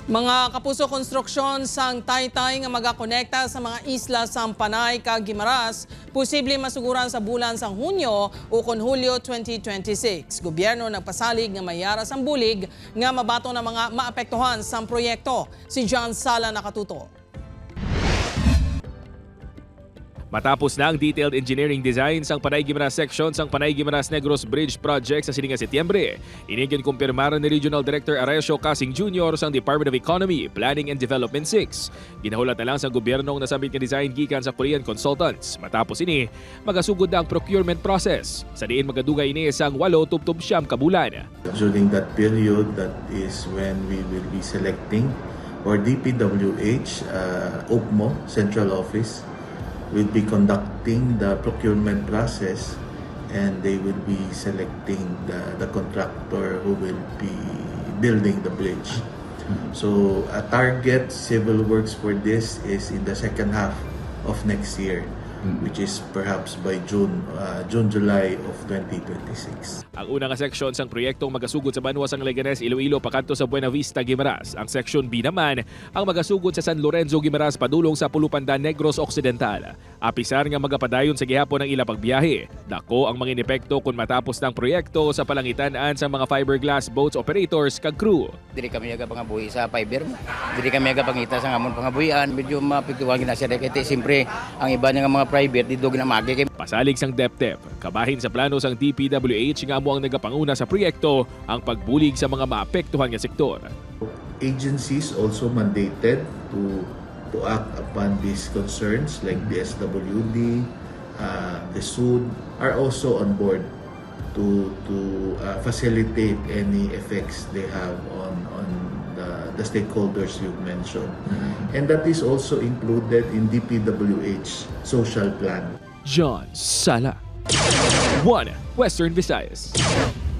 Mga kapuso konstruksyon sang Taytay nga magakonekta sa mga isla sang Panay kag Guimaras, posible masuguran sa bulan sang Hunyo o kon Hulyo 2026. Gobyerno nagpasalig nga mayara sang bulig nga mabato na mga maapektuhan sang proyekto. Si John Sala nakatuto. Matapos na ang detailed engineering design sang Panay-Guimaras section sang Panay-Guimaras Negros Bridge Project sa sininga Setyembre, inigyan kumpirmaran ni Regional Director Aresio Casing Jr. sang Department of Economy, Planning and Development 6. Ginahulat na lang sa gobyernong nasambit nga design gikan sa Korean consultants. Matapos ini, magasugod na ang procurement process. Sa diin magadugay ini sang 8 tubtob siyam ka bulan. During that period, that is when we will be selecting or DPWH, OPMO, Central Office, will be conducting the procurement process and they will be selecting the contractor who will be building the bridge. So a target civil works for this is in the second half of next year, which is perhaps by June-July of 2026. Ang unang section sang proyektong magasugod sa Banwa sang Leganes, Iloilo pakanto sa Buena Vista, Guimaras. Ang section B naman ang magasugod sa San Lorenzo, Guimaras padulong sa Pulupandan, Negros Occidental. Apisar nga magapadayon sa gihapon ng ila pagbiyahe. Dako ang mga inepekto kung matapos ng proyekto sa palangitan-an sa mga fiberglass boats operators kag crew. Dili kami aga pangabuhi sa fiber. Dili kami aga pangita sa ngamon pangabuhian. Medyo mapiktuhan gina siya kay siyempre ang iba nga mga private dito ginamagi kay pasalig sang DepTep, kabahin sa plano sang DPWH nga amo ang nagapanguna sa proyekto ang pagbulig sa mga maapektuhan nga sektor. Agencies also mandated to act upon these concerns like the SWD, the SUD are also on board to facilitate any effects they have on the stakeholders you've mentioned. And that is also included in DPWH social plan. John Sala, 1 Western Visayas.